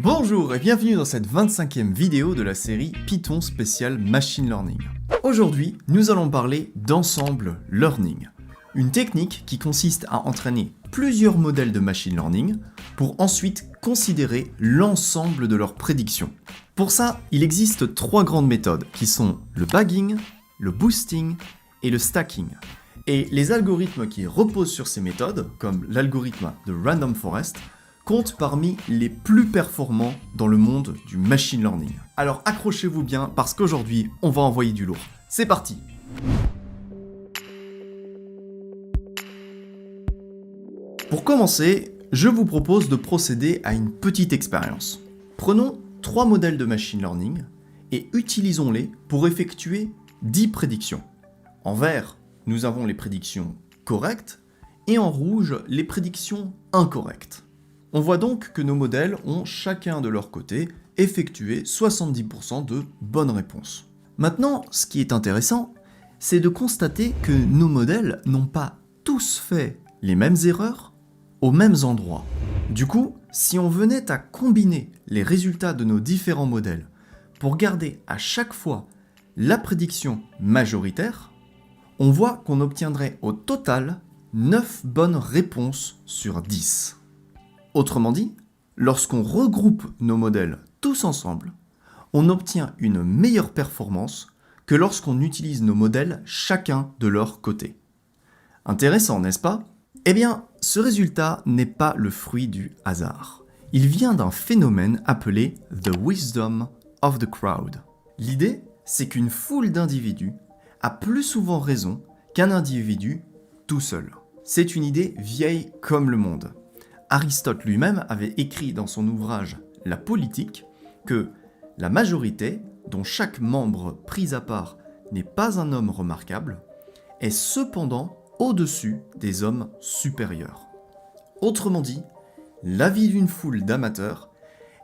Bonjour et bienvenue dans cette 25e vidéo de la série Python spécial Machine Learning. Aujourd'hui, nous allons parler d'ensemble learning, une technique qui consiste à entraîner plusieurs modèles de machine learning pour ensuite considérer l'ensemble de leurs prédictions. Pour ça, il existe trois grandes méthodes qui sont le bagging, le boosting et le stacking. Et les algorithmes qui reposent sur ces méthodes, comme l'algorithme de Random Forest, compte parmi les plus performants dans le monde du machine learning. Alors accrochez-vous bien parce qu'aujourd'hui, on va envoyer du lourd. C'est parti! Pour commencer, je vous propose de procéder à une petite expérience. Prenons 3 modèles de machine learning et utilisons-les pour effectuer 10 prédictions. En vert, nous avons les prédictions correctes et en rouge, les prédictions incorrectes. On voit donc que nos modèles ont chacun de leur côté effectué 70% de bonnes réponses. Maintenant, ce qui est intéressant, c'est de constater que nos modèles n'ont pas tous fait les mêmes erreurs aux mêmes endroits. Du coup, si on venait à combiner les résultats de nos différents modèles pour garder à chaque fois la prédiction majoritaire, on voit qu'on obtiendrait au total 9 bonnes réponses sur 10. Autrement dit, lorsqu'on regroupe nos modèles tous ensemble, on obtient une meilleure performance que lorsqu'on utilise nos modèles chacun de leur côté. Intéressant, n'est-ce pas? Eh bien, ce résultat n'est pas le fruit du hasard. Il vient d'un phénomène appelé « the wisdom of the crowd ». L'idée, c'est qu'une foule d'individus a plus souvent raison qu'un individu tout seul. C'est une idée vieille comme le monde. Aristote lui-même avait écrit dans son ouvrage « La politique » que la majorité, dont chaque membre pris à part n'est pas un homme remarquable, est cependant au-dessus des hommes supérieurs. Autrement dit, l'avis d'une foule d'amateurs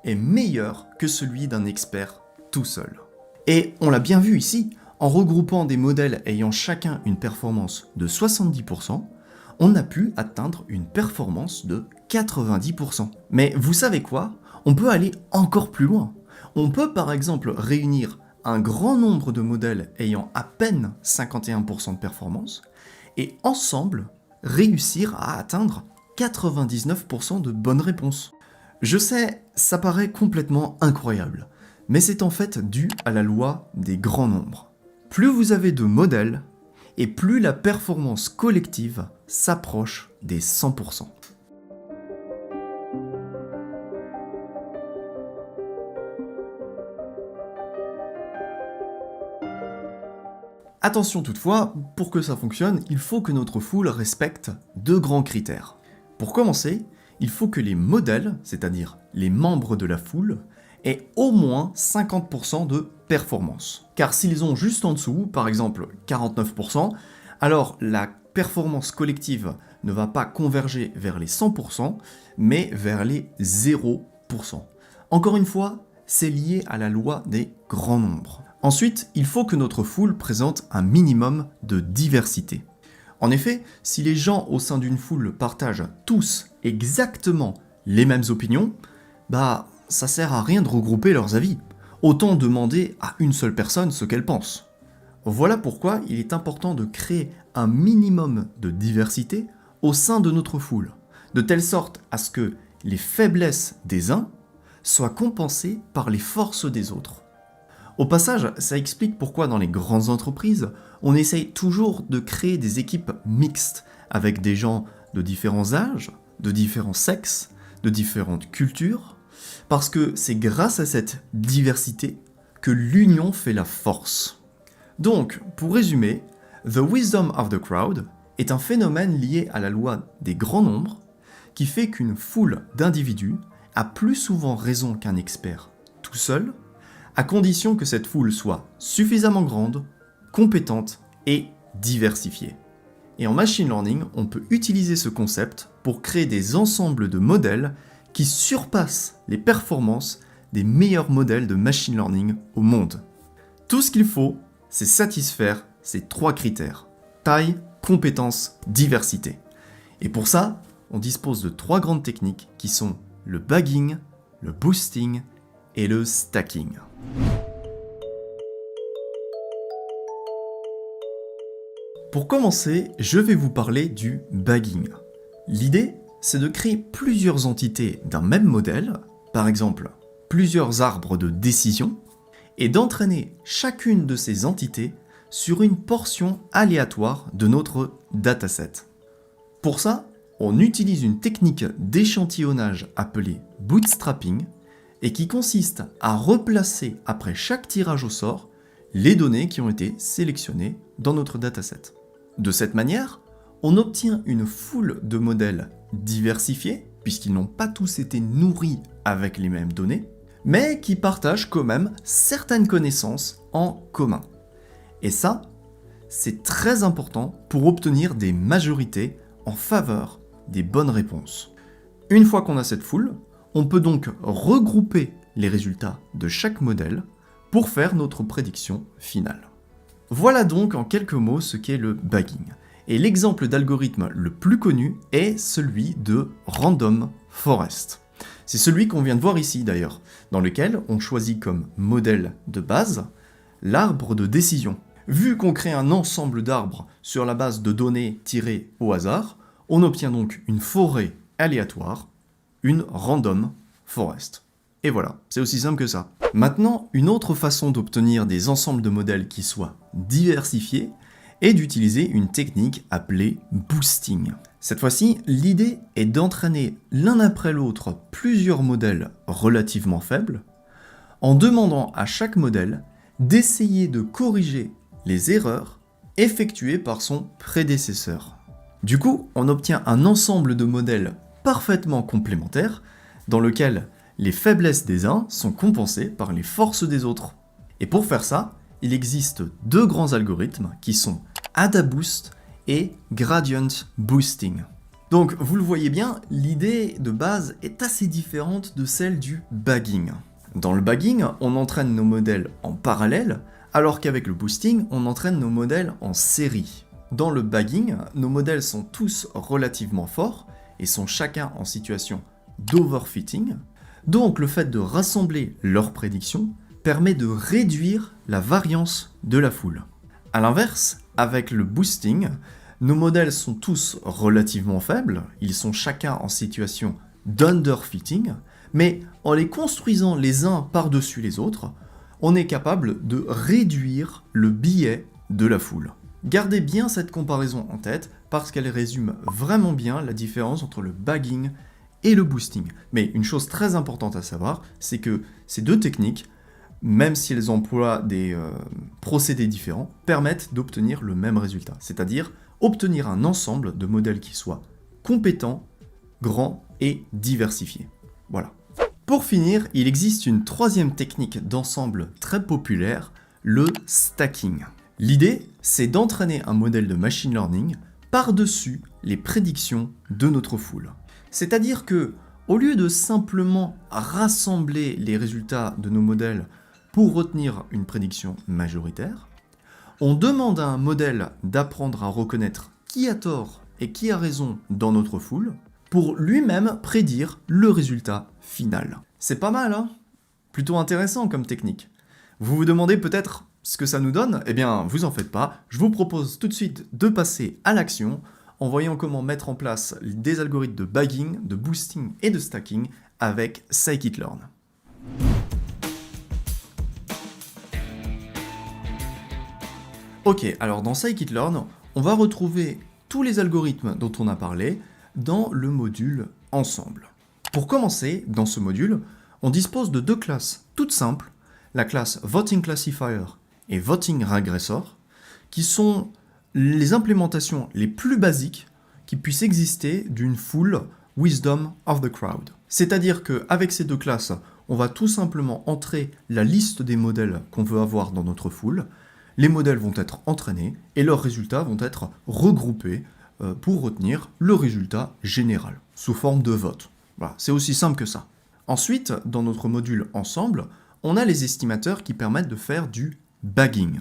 est meilleur que celui d'un expert tout seul. Et on l'a bien vu ici, en regroupant des modèles ayant chacun une performance de 70%, on a pu atteindre une performance de 90%. Mais vous savez quoi? On peut aller encore plus loin. On peut par exemple réunir un grand nombre de modèles ayant à peine 51% de performance et ensemble réussir à atteindre 99% de bonnes réponses. Je sais, ça paraît complètement incroyable, mais c'est en fait dû à la loi des grands nombres. Plus vous avez de modèles, et plus la performance collective s'approche des 100%. Attention toutefois, pour que ça fonctionne, il faut que notre foule respecte 2 grands critères. Pour commencer, il faut que les modèles, c'est-à-dire les membres de la foule, aient au moins 50% de performance. Car s'ils ont juste en dessous, par exemple 49%, alors la performance collective ne va pas converger vers les 100%, mais vers les 0%. Encore une fois, c'est lié à la loi des grands nombres. Ensuite, il faut que notre foule présente un minimum de diversité. En effet, si les gens au sein d'une foule partagent tous exactement les mêmes opinions, ça sert à rien de regrouper leurs avis. Autant demander à une seule personne ce qu'elle pense. Voilà pourquoi il est important de créer un minimum de diversité au sein de notre foule, de telle sorte à ce que les faiblesses des uns soient compensées par les forces des autres. Au passage, ça explique pourquoi dans les grandes entreprises, on essaye toujours de créer des équipes mixtes, avec des gens de différents âges, de différents sexes, de différentes cultures, parce que c'est grâce à cette diversité que l'union fait la force. Donc, pour résumer, the wisdom of the crowd est un phénomène lié à la loi des grands nombres qui fait qu'une foule d'individus a plus souvent raison qu'un expert tout seul, à condition que cette foule soit suffisamment grande, compétente et diversifiée. Et en machine learning, on peut utiliser ce concept pour créer des ensembles de modèles qui surpassent les performances des meilleurs modèles de machine learning au monde. Tout ce qu'il faut, c'est satisfaire ces 3 critères: taille, compétence, diversité. Et pour ça, on dispose de 3 grandes techniques qui sont le bagging, le boosting et le stacking. Pour commencer, je vais vous parler du bagging. L'idée, c'est de créer plusieurs entités d'un même modèle, par exemple plusieurs arbres de décision, et d'entraîner chacune de ces entités sur une portion aléatoire de notre dataset. Pour ça, on utilise une technique d'échantillonnage appelée bootstrapping et qui consiste à replacer après chaque tirage au sort les données qui ont été sélectionnées dans notre dataset. De cette manière, on obtient une foule de modèles diversifiés, puisqu'ils n'ont pas tous été nourris avec les mêmes données, mais qui partagent quand même certaines connaissances en commun. Et ça, c'est très important pour obtenir des majorités en faveur des bonnes réponses. Une fois qu'on a cette foule, on peut donc regrouper les résultats de chaque modèle pour faire notre prédiction finale. Voilà donc en quelques mots ce qu'est le bagging. Et l'exemple d'algorithme le plus connu est celui de Random Forest. C'est celui qu'on vient de voir ici d'ailleurs, dans lequel on choisit comme modèle de base l'arbre de décision. Vu qu'on crée un ensemble d'arbres sur la base de données tirées au hasard, on obtient donc une forêt aléatoire, une Random Forest. Et voilà, c'est aussi simple que ça. Maintenant, une autre façon d'obtenir des ensembles de modèles qui soient diversifiés est d'utiliser une technique appelée boosting. Cette fois-ci, l'idée est d'entraîner l'un après l'autre plusieurs modèles relativement faibles, en demandant à chaque modèle d'essayer de corriger les erreurs effectuées par son prédécesseur. Du coup, on obtient un ensemble de modèles parfaitement complémentaires, dans lequel les faiblesses des uns sont compensées par les forces des autres. Et pour faire ça, il existe deux grands algorithmes qui sont AdaBoost et Gradient Boosting. Donc vous le voyez bien, l'idée de base est assez différente de celle du bagging. Dans le bagging, on entraîne nos modèles en parallèle, alors qu'avec le boosting, on entraîne nos modèles en série. Dans le bagging, nos modèles sont tous relativement forts et sont chacun en situation d'overfitting. Donc le fait de rassembler leurs prédictions permet de réduire la variance de la foule. A l'inverse, avec le boosting, nos modèles sont tous relativement faibles, ils sont chacun en situation d'underfitting, mais en les construisant les uns par-dessus les autres, on est capable de réduire le biais de la foule. Gardez bien cette comparaison en tête parce qu'elle résume vraiment bien la différence entre le bagging et le boosting. Mais une chose très importante à savoir, c'est que ces deux techniques, même si elles emploient des procédés différents, permettent d'obtenir le même résultat, c'est-à-dire obtenir un ensemble de modèles qui soient compétents, grands et diversifiés. Voilà. Pour finir, il existe une troisième technique d'ensemble très populaire, le stacking. L'idée, c'est d'entraîner un modèle de machine learning par-dessus les prédictions de notre foule. C'est-à-dire que, au lieu de simplement rassembler les résultats de nos modèles pour retenir une prédiction majoritaire, on demande à un modèle d'apprendre à reconnaître qui a tort et qui a raison dans notre foule pour lui-même prédire le résultat final. C'est pas mal, hein? Plutôt intéressant comme technique. Vous vous demandez peut-être ce que ça nous donne? Eh bien, vous en faites pas, je vous propose tout de suite de passer à l'action en voyant comment mettre en place des algorithmes de bagging, de boosting et de stacking avec scikit-learn. Ok, alors dans scikit-learn, on va retrouver tous les algorithmes dont on a parlé dans le module Ensemble. Pour commencer, dans ce module, on dispose de deux classes toutes simples, la classe Voting Classifier et Voting Regressor, qui sont les implémentations les plus basiques qui puissent exister d'une foule Wisdom of the Crowd. C'est-à-dire qu'avec ces deux classes, on va tout simplement entrer la liste des modèles qu'on veut avoir dans notre foule, les modèles vont être entraînés et leurs résultats vont être regroupés pour retenir le résultat général, sous forme de vote. Voilà, c'est aussi simple que ça. Ensuite, dans notre module Ensemble, on a les estimateurs qui permettent de faire du bagging.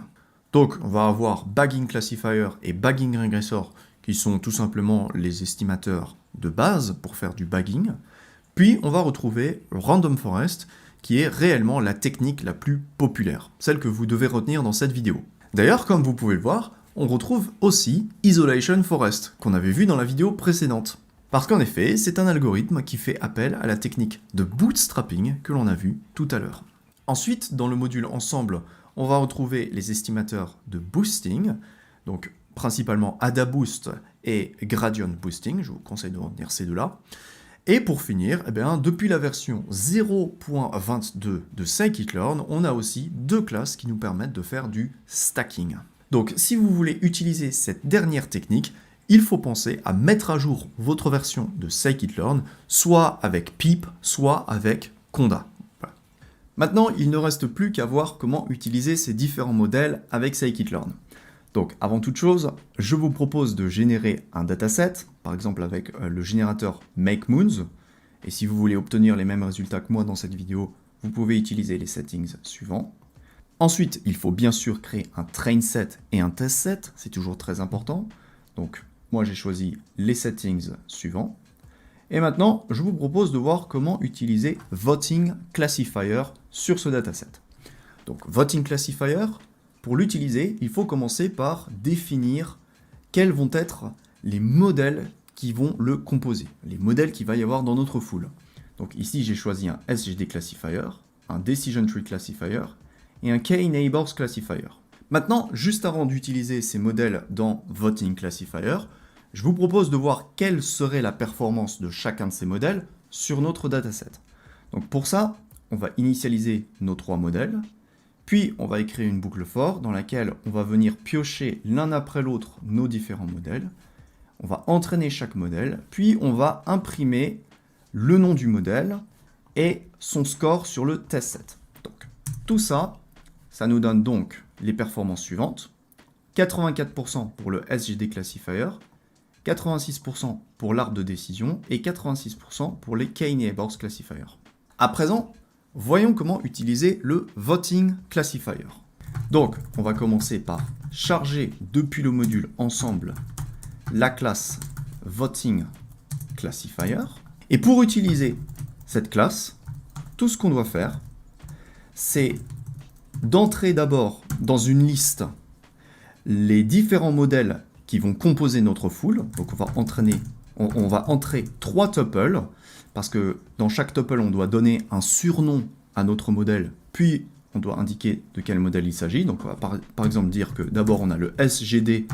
Donc, on va avoir Bagging Classifier et Bagging Regressor, qui sont tout simplement les estimateurs de base pour faire du bagging. Puis on va retrouver Random Forest, qui est réellement la technique la plus populaire, celle que vous devez retenir dans cette vidéo. D'ailleurs, comme vous pouvez le voir, on retrouve aussi Isolation Forest, qu'on avait vu dans la vidéo précédente. Parce qu'en effet, c'est un algorithme qui fait appel à la technique de bootstrapping que l'on a vu tout à l'heure. Ensuite, dans le module ensemble, on va retrouver les estimateurs de boosting, donc principalement AdaBoost et Gradient Boosting, je vous conseille de retenir ces deux-là. Et pour finir, depuis la version 0.22 de Scikit-learn, on a aussi deux classes qui nous permettent de faire du stacking. Donc si vous voulez utiliser cette dernière technique, il faut penser à mettre à jour votre version de Scikit-learn, soit avec pip, soit avec conda. Voilà. Maintenant, il ne reste plus qu'à voir comment utiliser ces différents modèles avec Scikit-learn. Donc avant toute chose, je vous propose de générer un dataset, par exemple avec le générateur MakeMoons. Et si vous voulez obtenir les mêmes résultats que moi dans cette vidéo, vous pouvez utiliser les settings suivants. Ensuite, il faut bien sûr créer un train set et un test set, c'est toujours très important. Donc moi j'ai choisi les settings suivants. Et maintenant, je vous propose de voir comment utiliser Voting Classifier sur ce dataset. Donc Voting Classifier, pour l'utiliser, il faut commencer par définir quels vont être les modèles qui vont le composer, les modèles qu'il va y avoir dans notre pool. Donc ici, j'ai choisi un SGD Classifier, un Decision Tree Classifier et un K-Neighbors Classifier. Maintenant, juste avant d'utiliser ces modèles dans Voting Classifier, je vous propose de voir quelle serait la performance de chacun de ces modèles sur notre dataset. Donc pour ça, on va initialiser nos trois modèles. Puis, on va écrire une boucle for dans laquelle on va venir piocher l'un après l'autre nos différents modèles. On va entraîner chaque modèle, puis on va imprimer le nom du modèle et son score sur le test set. Donc, tout ça, ça nous donne donc les performances suivantes. 84% pour le SGD Classifier, 86% pour l'arbre de décision et 86% pour les K-Neighbors Classifier. À présent, voyons comment utiliser le Voting Classifier. Donc, on va commencer par charger depuis le module ensemble la classe Voting Classifier. Et pour utiliser cette classe, tout ce qu'on doit faire, c'est d'entrer d'abord dans une liste les différents modèles qui vont composer notre pool. Donc, on va entrer 3 tuples, parce que dans chaque tuple, on doit donner un surnom à notre modèle, puis on doit indiquer de quel modèle il s'agit. Donc on va par exemple dire que d'abord on a le SGD,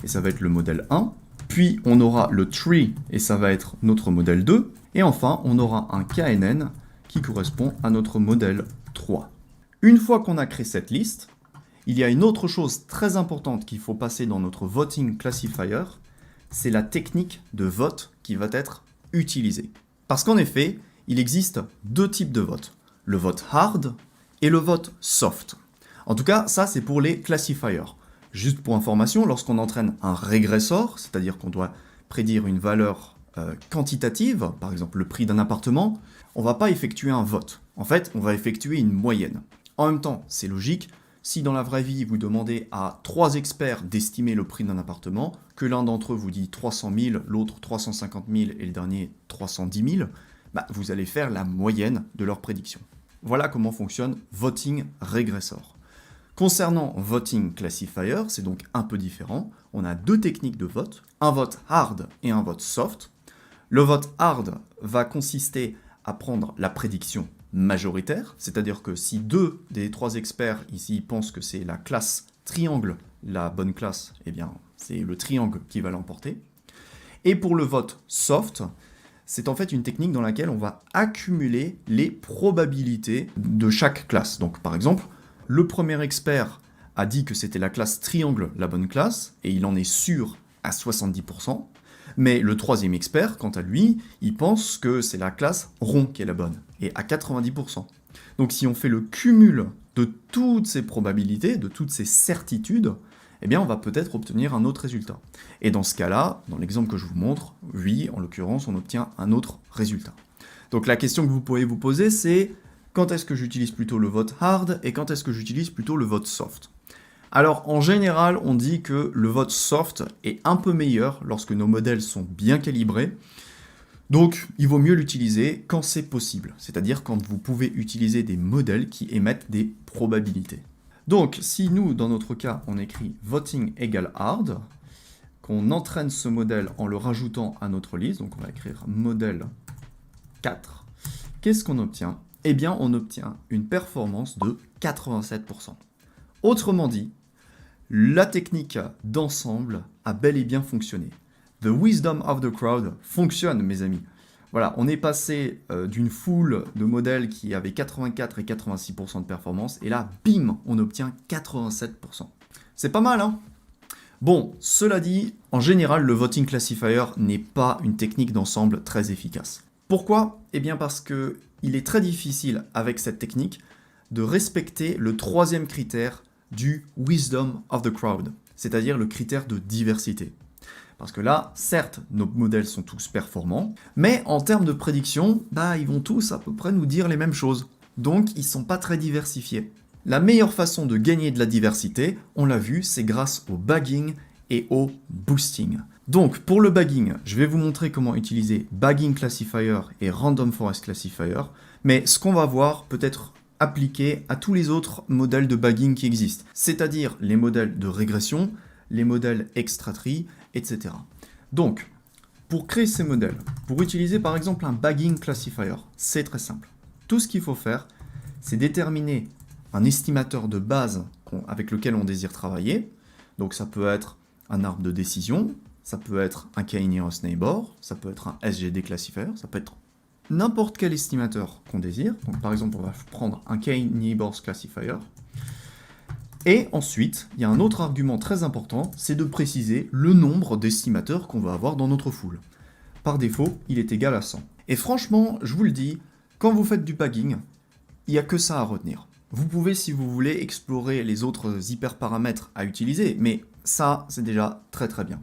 et ça va être le modèle 1, puis on aura le tree, et ça va être notre modèle 2, et enfin on aura un KNN qui correspond à notre modèle 3. Une fois qu'on a créé cette liste, il y a une autre chose très importante qu'il faut passer dans notre Voting Classifier, c'est la technique de vote qui va être utilisée. Parce qu'en effet, il existe deux types de vote, le vote hard et le vote soft. En tout cas, ça c'est pour les classifiers. Juste pour information, lorsqu'on entraîne un régressor, c'est-à-dire qu'on doit prédire une valeur quantitative, par exemple le prix d'un appartement, on ne va pas effectuer un vote. En fait, on va effectuer une moyenne. En même temps, c'est logique, si dans la vraie vie vous demandez à 3 experts d'estimer le prix d'un appartement, que l'un d'entre eux vous dit 300 000, l'autre 350 000 et le dernier 310 000, vous allez faire la moyenne de leurs prédictions. Voilà comment fonctionne Voting Régressor. Concernant Voting Classifier, c'est donc un peu différent. On a deux techniques de vote, un vote hard et un vote soft. Le vote hard va consister à prendre la prédiction majoritaire, c'est-à-dire que si 2 des 3 experts ici pensent que c'est la classe triangle, la bonne classe, eh bien c'est le triangle qui va l'emporter. Et pour le vote soft, c'est en fait une technique dans laquelle on va accumuler les probabilités de chaque classe. Donc par exemple, le premier expert a dit que c'était la classe triangle la bonne classe, et il en est sûr à 70%, mais le troisième expert, quant à lui, il pense que c'est la classe rond qui est la bonne, et à 90%. Donc si on fait le cumul de toutes ces probabilités, de toutes ces certitudes, eh bien on va peut-être obtenir un autre résultat. Et dans ce cas-là, dans l'exemple que je vous montre, oui, en l'occurrence, on obtient un autre résultat. Donc la question que vous pouvez vous poser, c'est quand est-ce que j'utilise plutôt le vote hard et quand est-ce que j'utilise plutôt le vote soft? Alors en général, on dit que le vote soft est un peu meilleur lorsque nos modèles sont bien calibrés. Donc, il vaut mieux l'utiliser quand c'est possible, c'est-à-dire quand vous pouvez utiliser des modèles qui émettent des probabilités. Donc, si nous, dans notre cas, on écrit voting égale hard, qu'on entraîne ce modèle en le rajoutant à notre liste, donc on va écrire modèle 4, qu'est-ce qu'on obtient? Eh bien, on obtient une performance de 87%. Autrement dit, la technique d'ensemble a bel et bien fonctionné. The wisdom of the crowd fonctionne, mes amis. Voilà, on est passé d'une foule de modèles qui avaient 84 et 86% de performance, et là, bim, on obtient 87%. C'est pas mal, hein? Bon, cela dit, en général, le voting classifier n'est pas une technique d'ensemble très efficace. Pourquoi? Eh bien parce que il est très difficile avec cette technique de respecter le troisième critère du wisdom of the crowd, c'est-à-dire le critère de diversité. Parce que là, certes, nos modèles sont tous performants, mais en termes de prédiction, ils vont tous à peu près nous dire les mêmes choses. Donc, ils ne sont pas très diversifiés. La meilleure façon de gagner de la diversité, on l'a vu, c'est grâce au bagging et au boosting. Donc, pour le bagging, je vais vous montrer comment utiliser Bagging Classifier et Random Forest Classifier, mais ce qu'on va voir peut être appliqué à tous les autres modèles de bagging qui existent, c'est-à-dire les modèles de régression, les modèles extra-tree, etc. Donc, pour créer ces modèles, pour utiliser par exemple un Bagging Classifier, c'est très simple. Tout ce qu'il faut faire, c'est déterminer un estimateur de base avec lequel on désire travailler. Donc ça peut être un arbre de décision, ça peut être un k-nearest neighbor, ça peut être un SGD classifier, ça peut être n'importe quel estimateur qu'on désire. Donc par exemple, on va prendre un k-neighbors classifier. Et ensuite, il y a un autre argument très important, c'est de préciser le nombre d'estimateurs qu'on va avoir dans notre foule. Par défaut, il est égal à 100. Et franchement, je vous le dis, quand vous faites du bagging, il n'y a que ça à retenir. Vous pouvez, si vous voulez, explorer les autres hyperparamètres à utiliser, mais ça, c'est déjà très très bien.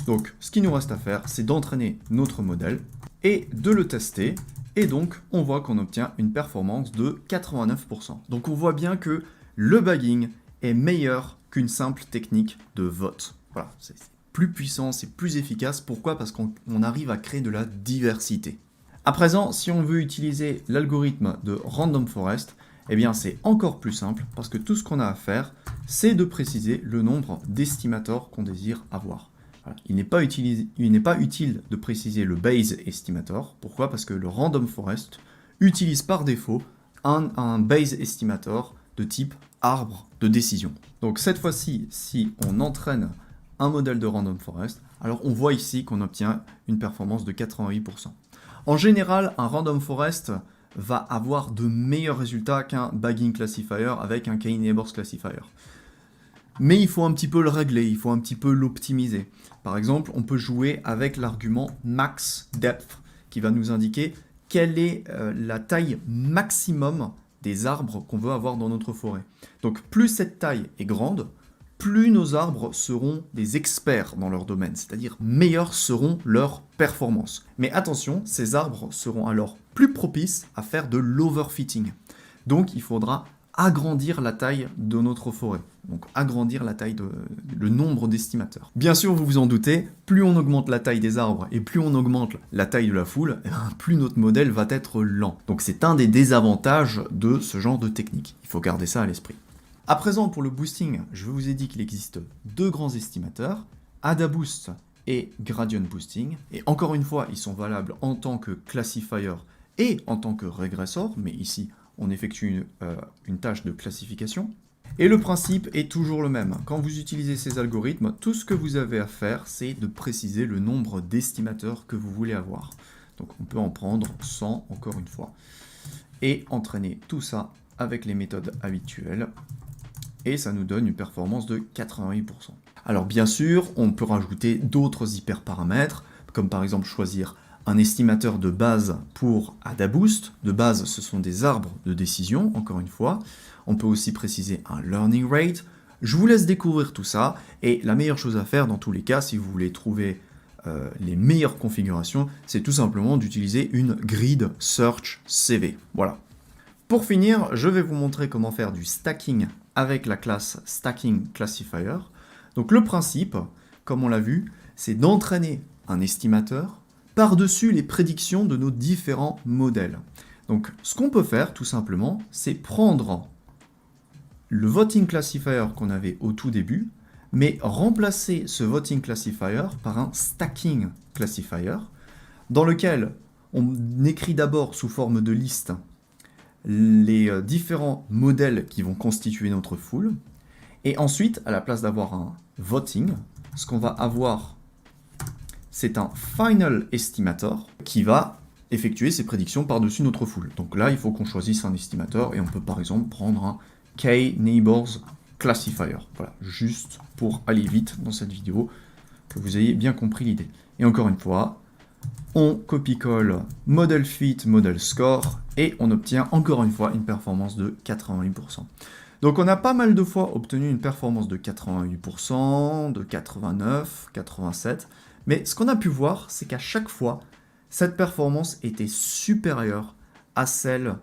Donc, ce qui nous reste à faire, c'est d'entraîner notre modèle et de le tester, et donc, on voit qu'on obtient une performance de 89%. Donc, on voit bien que le bagging est meilleur qu'une simple technique de vote. Voilà, c'est plus puissant, c'est plus efficace. Pourquoi? Parce qu'on arrive à créer de la diversité. À présent, si on veut utiliser l'algorithme de Random Forest, eh bien c'est encore plus simple parce que tout ce qu'on a à faire, c'est de préciser le nombre d'estimateurs qu'on désire avoir. Voilà. Il n'est pas utile de préciser le base estimator. Pourquoi? Parce que le Random Forest utilise par défaut un base estimator de type arbre de décision. Donc cette fois-ci, si on entraîne un modèle de Random Forest, alors on voit ici qu'on obtient une performance de 88%. En général, un Random Forest va avoir de meilleurs résultats qu'un Bagging Classifier avec un k-neighbors classifier. Mais il faut un petit peu le régler, il faut un petit peu l'optimiser. Par exemple, on peut jouer avec l'argument max depth qui va nous indiquer quelle est la taille maximum des arbres qu'on veut avoir dans notre forêt. Donc plus cette taille est grande, plus nos arbres seront des experts dans leur domaine, c'est-à-dire meilleures seront leurs performances. Mais attention, ces arbres seront alors plus propices à faire de l'overfitting. Donc il faudra agrandir la taille de notre forêt, donc agrandir la taille le nombre d'estimateurs. Bien sûr, vous vous en doutez, plus on augmente la taille des arbres et plus on augmente la taille de la foule, plus notre modèle va être lent. Donc c'est un des désavantages de ce genre de technique. Il faut garder ça à l'esprit. À présent, pour le boosting, je vous ai dit qu'il existe deux grands estimateurs, AdaBoost et Gradient Boosting. Et encore une fois, ils sont valables en tant que classifier et en tant que régressor, mais ici, on effectue une tâche de classification. Et le principe est toujours le même. Quand vous utilisez ces algorithmes, tout ce que vous avez à faire, c'est de préciser le nombre d'estimateurs que vous voulez avoir. Donc on peut en prendre 100, encore une fois, et entraîner tout ça avec les méthodes habituelles. Et ça nous donne une performance de 88%. Alors bien sûr, on peut rajouter d'autres hyperparamètres, comme par exemple choisir un estimateur de base pour AdaBoost. De base, ce sont des arbres de décision, encore une fois. On peut aussi préciser un learning rate. Je vous laisse découvrir tout ça, et la meilleure chose à faire dans tous les cas, si vous voulez trouver les meilleures configurations, c'est tout simplement d'utiliser une grid search CV. Voilà. Pour finir, je vais vous montrer comment faire du stacking avec la classe Stacking Classifier. Donc le principe, comme on l'a vu, c'est d'entraîner un estimateur par-dessus les prédictions de nos différents modèles. Donc ce qu'on peut faire tout simplement, c'est prendre le voting classifier qu'on avait au tout début, mais remplacer ce voting classifier par un stacking classifier, dans lequel on écrit d'abord sous forme de liste les différents modèles qui vont constituer notre foule, et ensuite, à la place d'avoir un voting, ce qu'on va avoir, c'est un final estimator qui va effectuer ses prédictions par-dessus notre foule. Donc là, il faut qu'on choisisse un estimateur, et on peut par exemple prendre un K-Neighbors Classifier. Voilà, juste pour aller vite dans cette vidéo, que vous ayez bien compris l'idée. Et encore une fois, on copie-colle model fit, model score, et on obtient encore une fois une performance de 88%. Donc on a pas mal de fois obtenu une performance de 88%, de 89%, 87%, mais ce qu'on a pu voir, c'est qu'à chaque fois, cette performance était supérieure à celle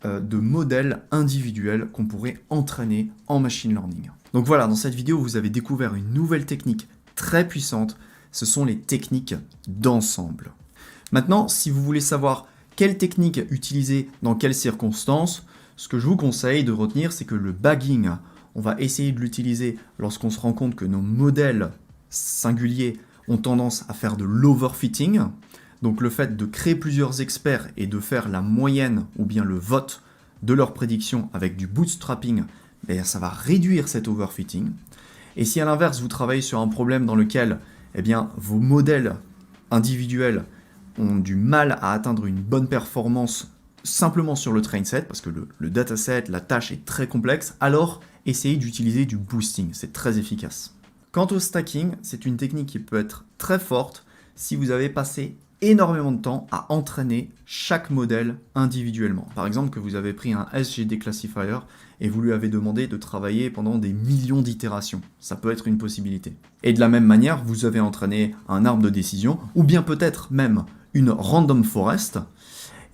de modèles individuels qu'on pourrait entraîner en machine learning. Donc voilà, dans cette vidéo, vous avez découvert une nouvelle technique très puissante, ce sont les techniques d'ensemble. Maintenant, si vous voulez savoir quelle technique utiliser dans quelles circonstances, ce que je vous conseille de retenir, c'est que le bagging, on va essayer de l'utiliser lorsqu'on se rend compte que nos modèles singuliers ont tendance à faire de l'overfitting. Donc le fait de créer plusieurs experts et de faire la moyenne ou bien le vote de leurs prédictions avec du bootstrapping, ça va réduire cet overfitting. Et si à l'inverse, vous travaillez sur un problème dans lequel vos modèles individuels ont du mal à atteindre une bonne performance simplement sur le train set, parce que le dataset, la tâche est très complexe, alors essayez d'utiliser du boosting, c'est très efficace. Quant au stacking, c'est une technique qui peut être très forte si vous avez passé énormément de temps à entraîner chaque modèle individuellement. Par exemple, que vous avez pris un SGD classifier et vous lui avez demandé de travailler pendant des millions d'itérations. Ça peut être une possibilité. Et de la même manière, vous avez entraîné un arbre de décision, ou bien peut-être même une random forest,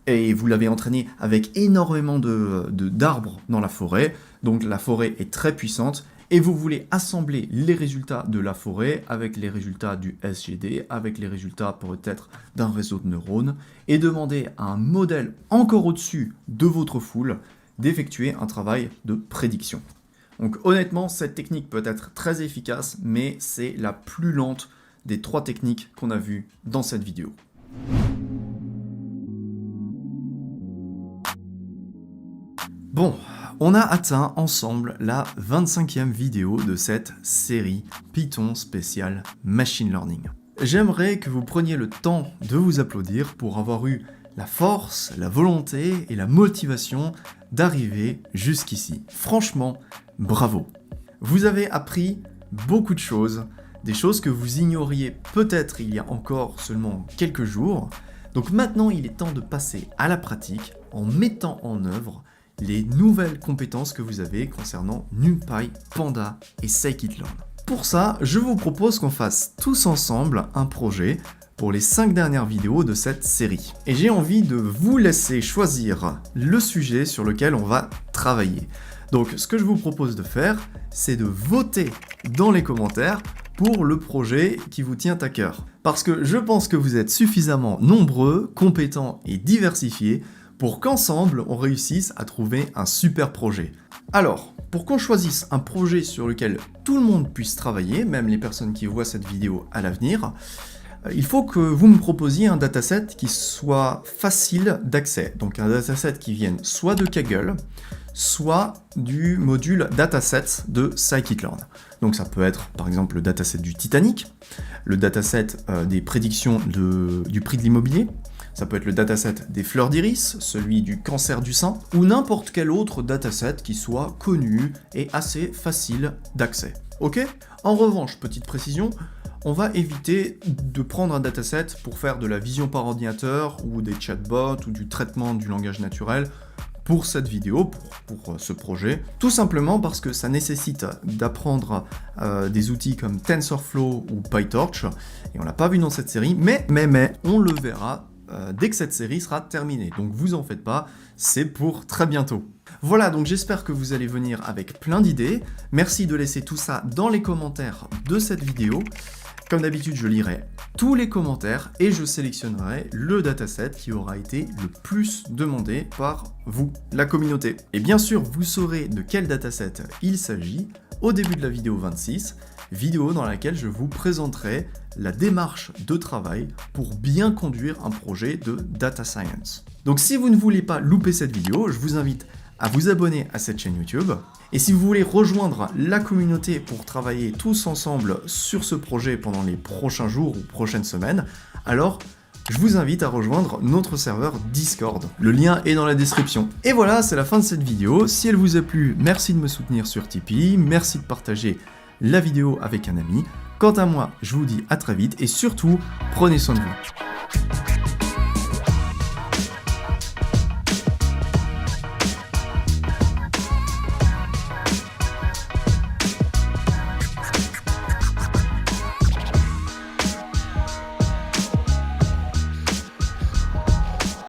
et vous l'avez entraîné avec énormément d'arbres dans la forêt, donc la forêt est très puissante, et vous voulez assembler les résultats de la forêt avec les résultats du SGD, avec les résultats peut-être d'un réseau de neurones, et demander à un modèle encore au-dessus de votre foule d'effectuer un travail de prédiction. Donc honnêtement, cette technique peut être très efficace, mais c'est la plus lente des 3 techniques qu'on a vues dans cette vidéo. Bon, on a atteint ensemble la 25e vidéo de cette série Python spécial Machine Learning. J'aimerais que vous preniez le temps de vous applaudir pour avoir eu la force, la volonté et la motivation d'arriver jusqu'ici. Franchement, bravo. Vous avez appris beaucoup de choses, des choses que vous ignoriez peut-être il y a encore seulement quelques jours. Donc maintenant, il est temps de passer à la pratique en mettant en œuvre les nouvelles compétences que vous avez concernant NumPy, Panda et Scikit-learn. Pour ça, je vous propose qu'on fasse tous ensemble un projet pour les 5 dernières vidéos de cette série. Et j'ai envie de vous laisser choisir le sujet sur lequel on va travailler. Donc ce que je vous propose de faire, c'est de voter dans les commentaires pour le projet qui vous tient à cœur. Parce que je pense que vous êtes suffisamment nombreux, compétents et diversifiés pour qu'ensemble, on réussisse à trouver un super projet. Alors, pour qu'on choisisse un projet sur lequel tout le monde puisse travailler, même les personnes qui voient cette vidéo à l'avenir, il faut que vous me proposiez un dataset qui soit facile d'accès. Donc un dataset qui vienne soit de Kaggle, soit du module dataset de Scikit-learn. Donc ça peut être par exemple le dataset du Titanic, le dataset des prédictions du prix de l'immobilier, ça peut être le dataset des fleurs d'iris, celui du cancer du sein, ou n'importe quel autre dataset qui soit connu et assez facile d'accès. Ok ? En revanche, petite précision, on va éviter de prendre un dataset pour faire de la vision par ordinateur ou des chatbots ou du traitement du langage naturel pour cette vidéo, pour ce projet, tout simplement parce que ça nécessite d'apprendre des outils comme TensorFlow ou PyTorch, et on l'a pas vu dans cette série, mais on le verra dès que cette série sera terminée. Donc vous en faites pas, c'est pour très bientôt. Voilà, donc j'espère que vous allez venir avec plein d'idées. Merci de laisser tout ça dans les commentaires de cette vidéo. Comme d'habitude, je lirai tous les commentaires et je sélectionnerai le dataset qui aura été le plus demandé par vous, la communauté. Et bien sûr, vous saurez de quel dataset il s'agit au début de la vidéo 26, vidéo dans laquelle je vous présenterai la démarche de travail pour bien conduire un projet de data science. Donc si vous ne voulez pas louper cette vidéo, je vous invite à vous abonner à cette chaîne YouTube. Et si vous voulez rejoindre la communauté pour travailler tous ensemble sur ce projet pendant les prochains jours ou prochaines semaines, alors je vous invite à rejoindre notre serveur Discord. Le lien est dans la description. Et voilà, c'est la fin de cette vidéo. Si elle vous a plu, merci de me soutenir sur Tipeee, merci de partager la vidéo avec un ami. Quant à moi, je vous dis à très vite et surtout, prenez soin de vous.